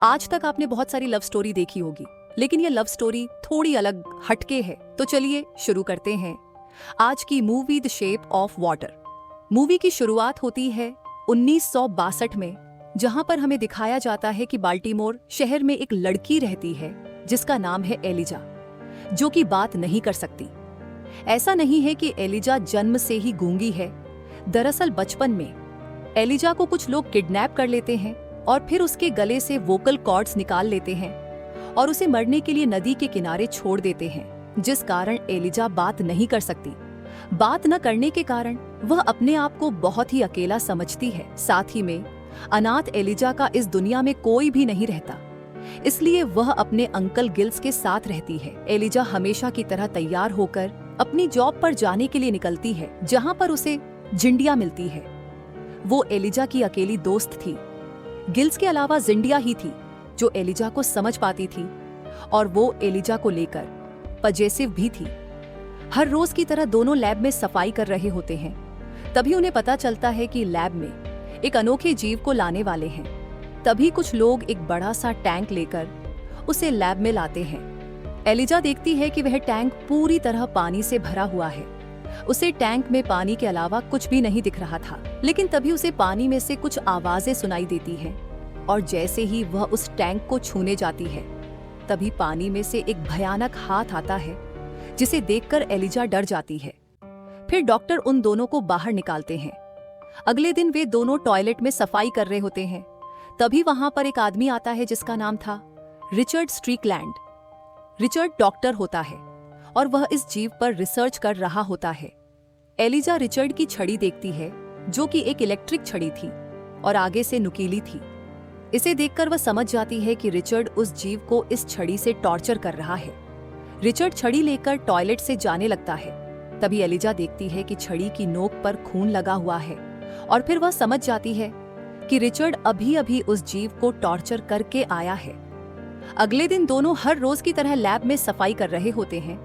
आज तक आपने बहुत सारी लव स्टोरी देखी होगी, लेकिन ये लव स्टोरी थोड़ी अलग हटके है। तो चलिए शुरू करते हैं आज की movie the shape of water. Movie की शुरुआत होती है 1962 में, जहां पर हमें दिखाया जाता है कि बाल्टीमोर शहर में एक लड़की रहती है जिसका नाम है एलिजा, जो कि बात नहीं कर सकती। ऐसा नहीं है कि एलिजा जन्म से ही गूंगी है। दरअसल बचपन में एलिजा को कुछ लोग किडनैप कर लेते हैं और फिर उसके गले से वोकल कॉर्ड्स निकाल लेते हैं और उसे मरने के लिए नदी के किनारे छोड़ देते हैं, जिस कारण एलिजा बात नहीं कर सकती। बात न करने के कारण वह अपने आप को बहुत ही अकेला समझती है। साथ ही में अनाथ एलिजा का इस दुनिया में कोई भी नहीं रहता, इसलिए वह अपने अंकल गिल्स के साथ रहती है। एलिजा हमेशा की तरह तैयार होकर अपनी जॉब पर जाने के लिए निकलती है, जहां पर उसे जिंडिया मिलती है। वो एलिजा की अकेली दोस्त थी। गिल्स के अलावा जिंडिया ही थी जो एलिजा को समझ पाती थी और वो एलिजा को लेकर पजेसिव भी थी। हर रोज की तरह दोनों लैब में सफाई कर रहे होते हैं। तभी उन्हें पता चलता है कि लैब में एक अनोखे जीव को लाने वाले हैं। तभी कुछ लोग एक बड़ा सा टैंक लेकर उसे लैब में लाते हैं। एलिजा देखती है कि वह टैंक पूरी तरह पानी से भरा हुआ है। उसे टैंक में पानी के अलावा कुछ भी नहीं दिख रहा था, लेकिन तभी उसे पानी में से कुछ आवाजें सुनाई देती हैं और जैसे ही वह उस टैंक को छूने जाती है, तभी पानी में से एक भयानक हाथ आता है, जिसे देखकर एलिजा डर जाती है। फिर डॉक्टर उन दोनों को बाहर निकालते हैं। अगले दिन वे दोनों टॉयलेट में सफाई कर रहे होते हैं। तभी वहां पर एक आदमी आता है जिसका नाम था रिचर्ड स्ट्रीकलैंड। रिचर्ड डॉक्टर होता है और वह इस जीव पर रिसर्च कर रहा होता है। एलिजा रिचर्ड की छड़ी देखती है, जो कि एक इलेक्ट्रिक छड़ी थी और आगे से नुकीली थी। इसे देखकर वह समझ जाती है कि रिचर्ड उस जीव को इस छड़ी से टॉर्चर कर रहा है। रिचर्ड छड़ी लेकर टॉयलेट से जाने लगता है। तभी एलिजा देखती है कि छड़ी की नोक पर खून लगा हुआ है और फिर वह समझ जाती है कि रिचर्ड अभी अभी उस जीव को टॉर्चर करके आया है। अगले दिन दोनों हर रोज की तरह लैब में सफाई कर रहे होते हैं।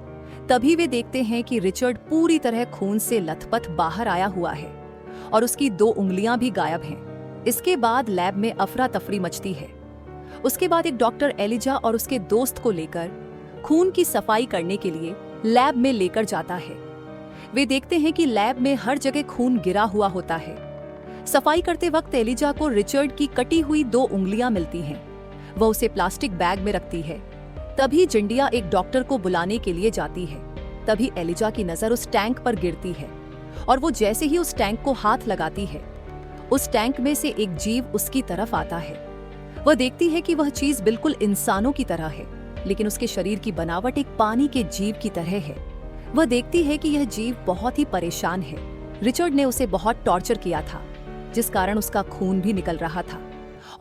तभी वे देखते हैं कि रिचर्ड पूरी तरह खून से लथपथ बाहर आया हुआ है और उसकी 2 उंगलियां भी गायब हैं। इसके बाद लैब में अफरा तफरी मचती है। उसके बाद एक डॉक्टर एलिजा और उसके दोस्त को लेकर खून की सफाई करने के लिए लैब में लेकर जाता है। वे देखते हैं कि लैब में हर जगह खून गिरा हुआ होता है। सफाई करते वक्त एलिजा को रिचर्ड की कटी हुई 2 उंगलियां मिलती हैं। वह उसे प्लास्टिक बैग में रखती है। तभी जिंडिया एक डॉक्टर को बुलाने के लिए जाती है। तभी एलिजा की नजर उस टैंक पर गिरती है और वो जैसे ही उस टैंक को हाथ लगाती है, उस टैंक में से एक जीव उसकी तरफ आता है। वह देखती है कि वह चीज बिल्कुल इंसानों की तरह है, लेकिन उसके शरीर की बनावट एक पानी के जीव की तरह है। वह देखती है कि यह जीव बहुत ही परेशान है। रिचर्ड ने उसे बहुत टॉर्चर किया था, जिस कारण उसका खून भी निकल रहा था,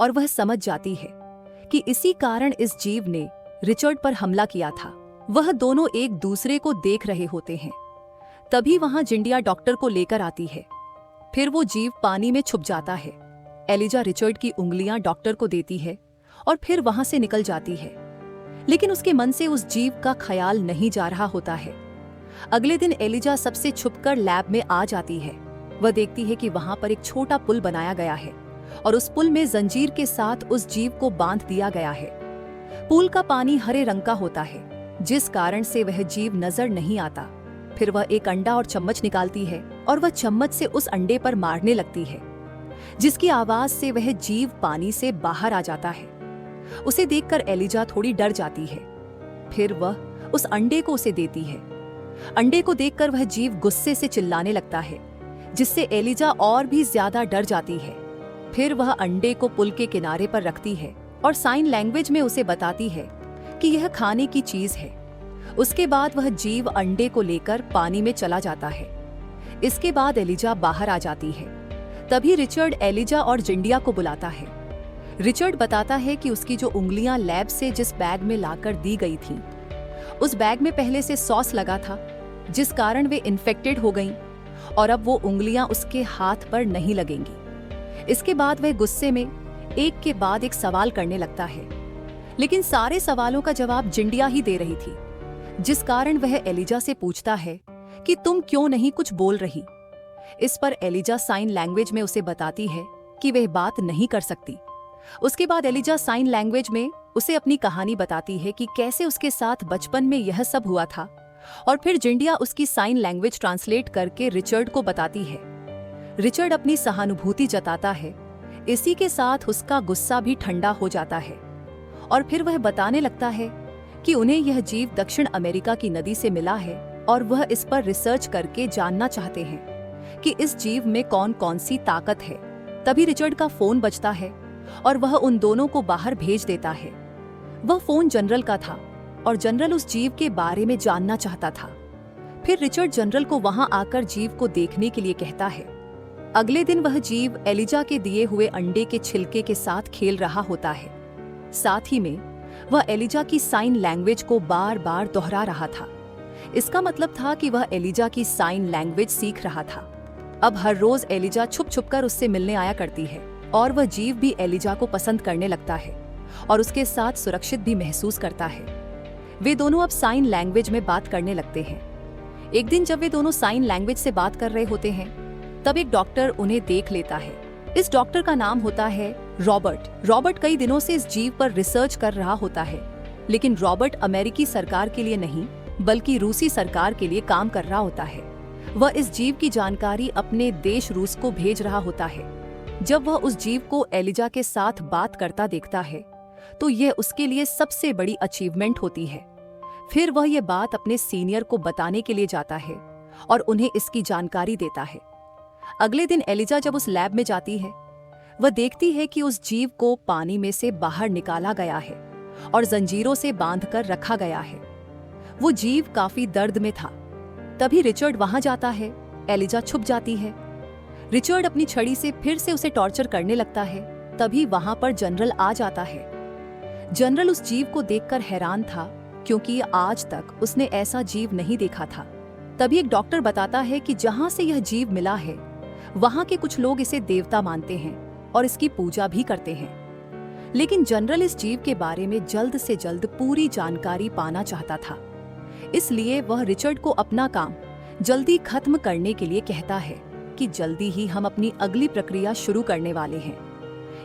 और वह समझ जाती है कि इसी कारण इस जीव ने रिचर्ड पर हमला किया था। वह दोनों एक दूसरे को देख रहे होते हैं। तभी वहां जिंडिया डॉक्टर को लेकर आती है। फिर वो जीव पानी में छुप जाता है। एलिजा रिचर्ड की उंगलियां डॉक्टर को देती है और फिर वहां से निकल जाती है, लेकिन उसके मन से उस जीव का ख्याल नहीं जा रहा होता है। अगले दिन एलिजा सबसे छुपकर लैब में आ जाती है। वह देखती है कि वहां पर एक छोटा पुल बनाया गया है और उस पुल में जंजीर के साथ उस जीव को बांध दिया गया है। पुल का पानी हरे रंग का होता है, जिस कारण से वह जीव नजर नहीं आता। फिर वह एक अंडा और चम्मच निकालती है और वह चम्मच से उस अंडे पर मारने लगती है, जिसकी आवाज से वह जीव पानी से बाहर आ जाता है। उसे देखकर एलिजा थोड़ी डर जाती है। फिर वह उस अंडे को उसे देती है। अंडे को देखकर वह जीव गुस्से से चिल्लाने लगता है, जिससे एलिजा और भी ज्यादा डर जाती है। फिर वह अंडे को पुल के किनारे पर रखती है और साइन लैंग्वेज में उसे बताती है कि यह खाने की चीज है। उसके बाद वह जीव अंडे को लेकर पानी में चला जाता है। इसके बाद एलिजा बाहर आ जाती है। तभी रिचर्ड एलिजा और जिंडिया को बुलाता है। रिचर्ड बताता है कि उसकी जो उंगलियां लैब से जिस बैग में लाकर दी गई थीं, उस बैग में पहले से सॉस लगा था, जिस कारण वे इन्फेक्टेड हो गईं और अब वो उंगलियां उसके हाथ पर नहीं लगेंगी। इसके बाद वह गुस्से में एक के बाद एक सवाल करने लगता है, लेकिन सारे सवालों का जवाब जिंडिया ही दे रही थी, जिस कारण वह एलिजा से पूछता है कि तुम क्यों नहीं कुछ बोल रही। इस पर एलिजा साइन लैंग्वेज में उसे बताती है कि वह बात नहीं कर सकती। उसके बाद एलिजा साइन लैंग्वेज में उसे अपनी कहानी बताती है कि कैसे उसके साथ बचपन में यह सब हुआ था, और फिर जिंडिया उसकी साइन लैंग्वेज ट्रांसलेट करके रिचर्ड को बताती है। रिचर्ड अपनी सहानुभूति जताता है। इसी के साथ उसका गुस्सा भी ठंडा हो जाता है और फिर वह बताने लगता है कि उन्हें यह जीव दक्षिण अमेरिका की नदी से मिला है और वह इस पर रिसर्च करके जानना चाहते हैं कि इस जीव में कौन कौन सी ताकत है। तभी रिचर्ड का फोन बजता है और वह उन दोनों को बाहर भेज देता है। वह फोन जनरल का था और जनरल उस जीव के बारे में जानना चाहता था। फिर रिचर्ड जनरल को वहां आकर जीव को देखने के लिए कहता है। अगले दिन वह जीव एलिजा के दिए हुए अंडे के छिलके के साथ खेल रहा होता है। साथ ही में वह एलिजा की साइन लैंग्वेज को बार बार दोहरा रहा था। इसका मतलब था कि वह एलिजा की साइन लैंग्वेज सीख रहा था। अब हर रोज एलिजा छुप छुप कर उससे मिलने आया करती है और वह जीव भी एलिजा को पसंद करने लगता है और उसके साथ सुरक्षित भी महसूस करता है। वे दोनों अब साइन लैंग्वेज में बात करने लगते हैं। एक दिन जब वे दोनों साइन लैंग्वेज से बात कर रहे होते हैं, तब एक डॉक्टर उन्हें देख लेता है। इस डॉक्टर का नाम होता है रॉबर्ट। रॉबर्ट कई दिनों से इस जीव पर रिसर्च कर रहा होता है, लेकिन रॉबर्ट अमेरिकी सरकार के लिए नहीं बल्कि रूसी सरकार के लिए काम कर रहा होता है। वह इस जीव की जानकारी अपने देश रूस को भेज रहा होता है। जब वह उस जीव को एलिजा के साथ बात करता देखता है तो यह उसके लिए सबसे बड़ी अचीवमेंट होती है। फिर वह यह बात अपने सीनियर को बताने के लिए जाता है और उन्हें इसकी जानकारी देता है। अगले दिन एलिजा जब उस लैब में जाती है, वह देखती है कि उस जीव को पानी में से बाहर निकाला गया है और जंजीरों से बांधकर रखा गया है। वो जीव काफी दर्द में था। तभी रिचर्ड वहां जाता है। एलिजा छुप जाती है। रिचर्ड अपनी छड़ी से फिर से उसे टॉर्चर करने लगता है। तभी वहां पर जनरल आ जाता है। जनरल उस जीव को देखकर हैरान था क्योंकि आज तक उसने ऐसा जीव नहीं देखा था। तभी एक डॉक्टर बताता है कि जहां से यह जीव मिला है वहां के कुछ लोग इसे देवता मानते हैं और इसकी पूजा भी करते हैं। लेकिन जनरल इस जीव के बारे में जल्द से जल्द पूरी जानकारी पाना चाहता था, इसलिए वह रिचर्ड को अपना काम जल्दी खत्म करने के लिए कहता है कि जल्दी ही हम अपनी अगली प्रक्रिया शुरू करने वाले हैं,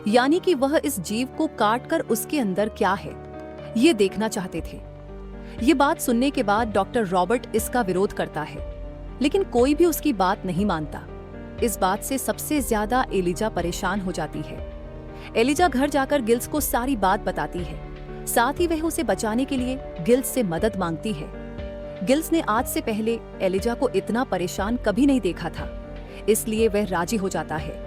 यानी कि वह इस जीव को काटकर उसके अंदर क्या है ये देखना चाहते थे। ये बात सुनने के बाद डॉक्टर रॉबर्ट इसका विरोध करता है, लेकिन कोई भी उसकी बात नहीं मानता। इस बात से सबसे ज्यादा एलिजा परेशान हो जाती है। एलिजा घर जाकर गिल्स को सारी बात बताती है। साथ ही वह उसे बचाने के लिए गिल्स से मदद मांगती है। गिल्स ने आज से पहले एलिजा को इतना परेशान कभी नहीं देखा था, इसलिए वह राजी हो जाता है।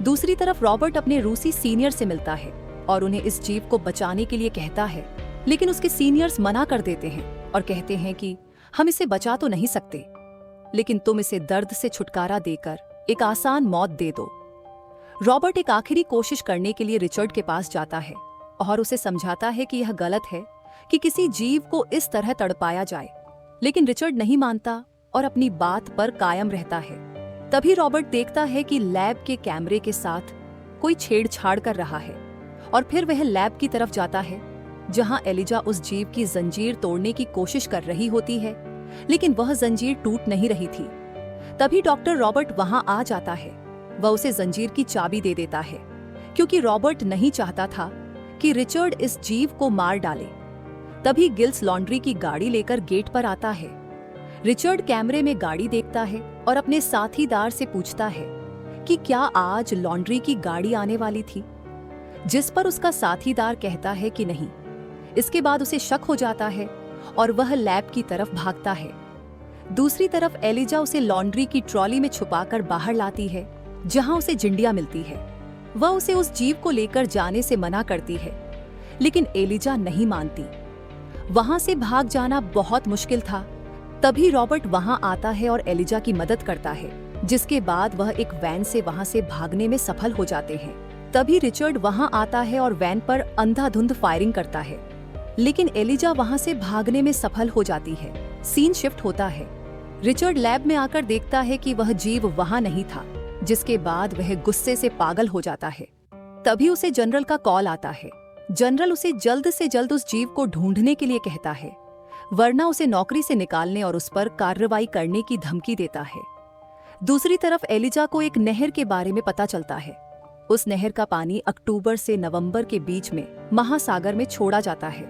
दूसरी तरफ रॉबर्ट अपने रूसी सीनियर से मिलता है और उन्हें इस जीव को बचाने के लिए कहता है, लेकिन उसके सीनियर्स मना कर देते हैं और कहते हैं कि हम इसे बचा तो नहीं सकते, लेकिन तुम इसे दर्द से छुटकारा देकर एक आसान मौत दे दो। रॉबर्ट एक आखिरी कोशिश करने के लिए रिचर्ड के पास जाता है और उसे समझाता है कि यह गलत है कि किसी जीव को इस तरह तड़पाया जाए, लेकिन रिचर्ड नहीं मानता और अपनी बात पर कायम रहता है। तभी रॉबर्ट देखता है कि लैब के कैमरे के साथ कोई छेड़छाड़ कर रहा है और फिर वह लैब की तरफ जाता है जहां एलिजा उस जीव की जंजीर तोड़ने की कोशिश कर रही होती है, लेकिन वह जंजीर टूट नहीं रही थी। तभी डॉक्टर रॉबर्ट वहां आ जाता है। वह उसे जंजीर की चाबी दे देता है क्योंकि रॉबर्ट नहीं चाहता था कि रिचर्ड इस जीव को मार डाले। तभी गिल्स लॉन्ड्री की गाड़ी लेकर गेट पर आता है। रिचर्ड कैमरे में गाड़ी देखता है और अपने साथीदार से पूछता है कि क्या आज लॉन्ड्री की गाड़ी आने वाली थी, जिस पर उसका साथीदार कहता है कि नहीं। इसके बाद उसे शक हो जाता है और वह लैब की तरफ भागता है। दूसरी तरफ एलिजा उसे लॉन्ड्री की ट्रॉली में छुपाकर बाहर लाती है जहां उसे जिंडिया मिलती है। वह उसे उस जीव को लेकर जाने से मना करती है, लेकिन एलिजा नहीं मानती। वहां से भाग जाना बहुत मुश्किल था। तभी रॉबर्ट वहां आता है और एलिजा की मदद करता है, जिसके बाद वह एक वैन से वहां से भागने में सफल हो जाते हैं। तभी रिचर्ड वहां आता है और वैन पर अंधाधुंध फायरिंग करता है, लेकिन एलिजा वहां से भागने में सफल हो जाती है। सीन शिफ्ट होता है। रिचर्ड लैब में आकर देखता है कि वह जीव वहां नहीं था, जिसके बाद वह गुस्से से पागल हो जाता है। तभी उसे जनरल का कॉल आता है। जनरल उसे जल्द से जल्द उस जीव को ढूंढने के लिए कहता है, वरना उसे नौकरी से निकालने और उस पर कार्रवाई करने की धमकी देता है। दूसरी तरफ एलिजा को एक नहर के बारे में पता चलता है। उस नहर का पानी अक्टूबर से नवंबर के बीच में महासागर में छोड़ा जाता है।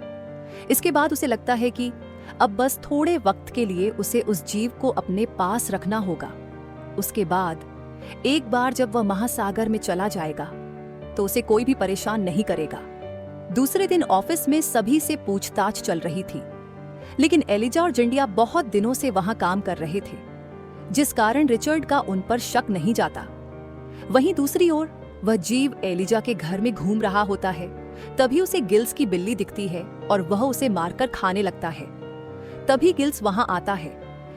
इसके बाद उसे लगता है कि अब बस थोड़े वक्त के लिए उसे उस जीव को अपने पास रखना होगा। उसके बाद एक बार जब वह महासागर में चला जाएगा तो उसे कोई भी परेशान नहीं करेगा। दूसरे दिन ऑफिस में सभी से पूछताछ चल रही थी, लेकिन एलिजा और जिंडिया बहुत दिनों से वहां काम कर रहे थे, जिस कारण रिचर्ड का उन पर शक नहीं जाता। वहीं दूसरी ओर वह जीव एलिजा के घर में घूम रहा होता है। तभी उसे गिल्स की बिल्ली दिखती है और वह उसे मारकर खाने लगता है। तभी गिल्स वहां आता है।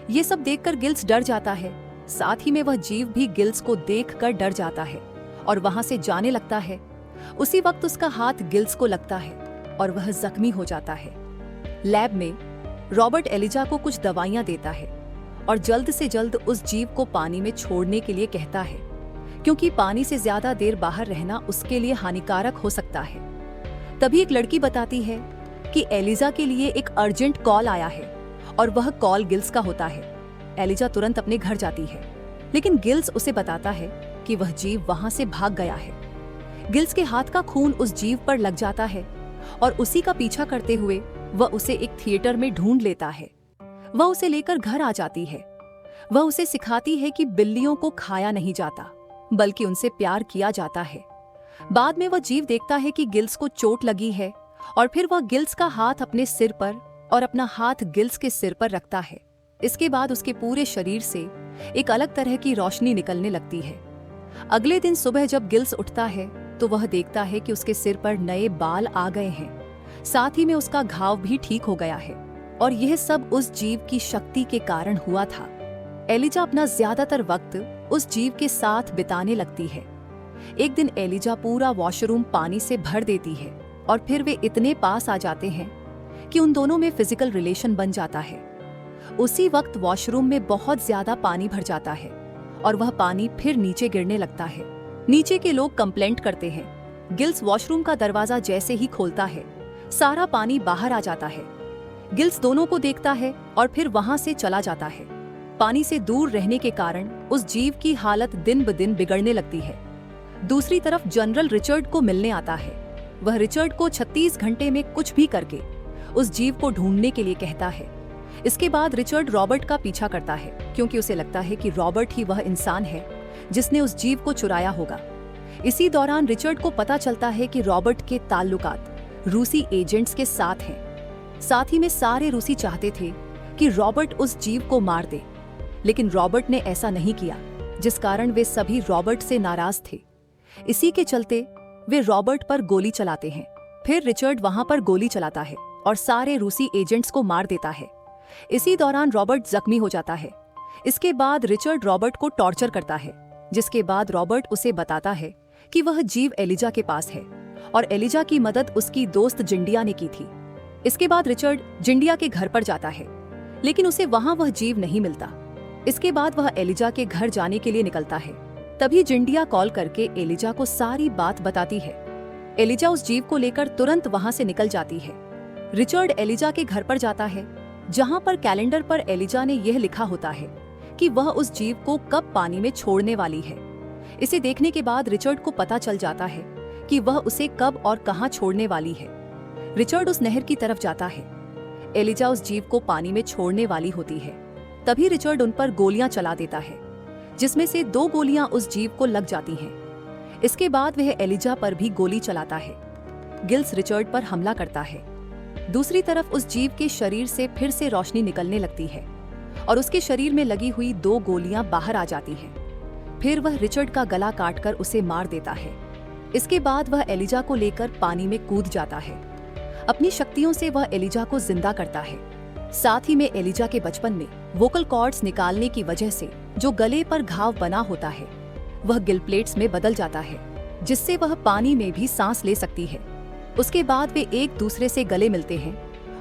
ये सब देखकर गिल्स डर जाता है। साथ ही में वह जीव भी गिल्स को देखकर डर जाता है और वहां से जाने लगता है। उसी वक्त उसका हाथ गिल्स को लगता है और वह जख्मी हो जाता है। लैब में रॉबर्ट एलिजा को कुछ दवाइयां देता है और जल्द से जल्द उस जीव को पानी में छोड़ने के लिए कहता है, क्योंकि पानी से ज्यादा देर बाहर रहना उसके लिए हानिकारक हो सकता है। तभी एक लड़की बताती है कि एलिजा के लिए एक अर्जेंट कॉल आया है और वह कॉल गिल्स का होता है। एलिजा तुरंत अपने घर जाती है, लेकिन गिल्स उसे बताता है कि वह जीव वहां से भाग गया है। गिल्स के हाथ का खून उस जीव पर लग जाता है और उसी का पीछा करते हुए वह उसे एक थिएटर में ढूंढ लेता है। वह उसे लेकर घर आ जाती है। वह उसे सिखाती है कि बिल्लियों को खाया नहीं जाता, बल्कि उनसे प्यार किया जाता है। बाद में वह जीव देखता है कि गिल्स को चोट लगी है और फिर वह गिल्स का हाथ अपने सिर पर और अपना हाथ गिल्स के सिर पर रखता है। इसके बाद उसके पूरे शरीर से एक अलग तरह की रोशनी निकलने लगती है। अगले दिन सुबह जब गिल्स उठता है तो वह देखता है कि उसके सिर पर नए बाल आ गए हैं। साथ ही में उसका घाव भी ठीक हो गया है और यह सब उस जीव की शक्ति के कारण हुआ था। एलिजा अपना ज्यादातर वक्त उस जीव के साथ बिताने लगती है। एक दिन एलिजा पूरा वॉशरूम पानी से भर देती है और फिर वे इतने पास आ जाते हैं कि उन दोनों में फिजिकल रिलेशन बन जाता है। उसी वक्त वॉशरूम में बहुत ज्यादा पानी भर जाता है और वह पानी फिर नीचे गिरने लगता है। नीचे के लोग कंप्लेंट करते हैं। गिल्स वॉशरूम का दरवाजा जैसे ही खोलता है, सारा पानी बाहर आ जाता है। गिल्स दोनों को देखता है और फिर वहां से चला जाता है। पानी से दूर रहने के कारण उस जीव की हालत दिन ब दिन बिगड़ने लगती है। दूसरी तरफ जनरल रिचर्ड को मिलने आता है। वह रिचर्ड को 36 घंटे में कुछ भी करके उस जीव को ढूंढने के लिए कहता है। इसके बाद रिचर्ड रॉबर्ट का पीछा करता है, क्योंकि उसे लगता है कि रॉबर्ट ही वह इंसान है जिसने उस जीव को चुराया होगा। इसी दौरान रिचर्ड को पता चलता है कि रॉबर्ट के ताल्लुकात रूसी एजेंट्स के साथ हैं। साथ ही में सारे रूसी चाहते थे कि रॉबर्ट उस जीव को मार दे, लेकिन रॉबर्ट ने ऐसा नहीं किया, जिस कारण वे सभी रॉबर्ट से नाराज थे। इसी के चलते वे रॉबर्ट पर गोली चलाते हैं। फिर रिचर्ड वहां पर गोली चलाता है और सारे रूसी एजेंट्स को मार देता है। इसी दौरान रॉबर्ट जख्मी हो जाता है। इसके बाद रिचर्ड रॉबर्ट को टॉर्चर करता है, जिसके बाद रॉबर्ट उसे बताता है कि वह जीव एलिजा के पास है और एलिजा की मदद उसकी दोस्त जिंडिया ने की थी। इसके बाद रिचर्ड जिंडिया के घर पर जाता है, लेकिन उसे वहां वह जीव नहीं मिलता। इसके बाद वह एलिजा के घर जाने के लिए निकलता है। तभी जिंडिया कॉल करके एलिजा को सारी बात बताती है। एलिजा उस जीव को लेकर तुरंत वहां से निकल जाती है। रिचर्ड एलिजा के घर पर जाता है, जहां पर कैलेंडर पर एलिजा ने यह लिखा होता है कि वह उस जीव को कब पानी में छोड़ने वाली है। इसे देखने के बाद रिचर्ड को पता चल जाता है कि वह उसे कब और कहां छोड़ने वाली है। रिचर्ड उस नहर की तरफ जाता है। एलिजा उस जीव को पानी में छोड़ने वाली होती है। तभी रिचर्ड उन पर गोलियां चला देता है, जिसमें से 2 गोलियां उस जीव को लग जाती हैं। इसके बाद वह एलिजा पर भी गोली चलाता है। गिल्स रिचर्ड पर हमला करता है। दूसरी तरफ उस जीव के शरीर से फिर से रोशनी निकलने लगती है और उसके शरीर में लगी हुई 2 गोलियां बाहर आ जाती हैं। फिर वह रिचर्ड का गला काटकर उसे मार देता है। इसके बाद वह एलिजा को लेकर पानी में कूद जाता है। अपनी शक्तियों से वह एलिजा को जिंदा करता है। साथ ही में एलिजा के बचपन में वोकल कॉर्ड्स निकालने की वजह से जो गले पर घाव बना होता है, वह गिल प्लेट्स में बदल जाता है, जिससे वह पानी में भी सांस ले सकती है। उसके बाद वे एक दूसरे से गले मिलते हैं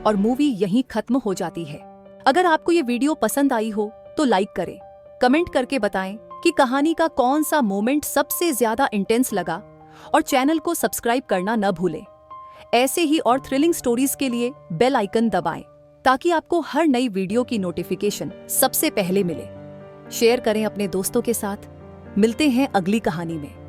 और मूवी यहीं खत्म हो जाती है। अगर आपको ये वीडियो पसंद आई हो तो लाइक करें, कमेंट करके बताएं कि कहानी का कौन सा मोमेंट सबसे ज्यादा इंटेंस लगा और चैनल को सब्सक्राइब करना न भूलें। ऐसे ही और थ्रिलिंग स्टोरीज के लिए बेल आइकन दबाएं, ताकि आपको हर नई वीडियो की नोटिफिकेशन सबसे पहले मिले। शेयर करें अपने दोस्तों के साथ। मिलते हैं अगली कहानी में।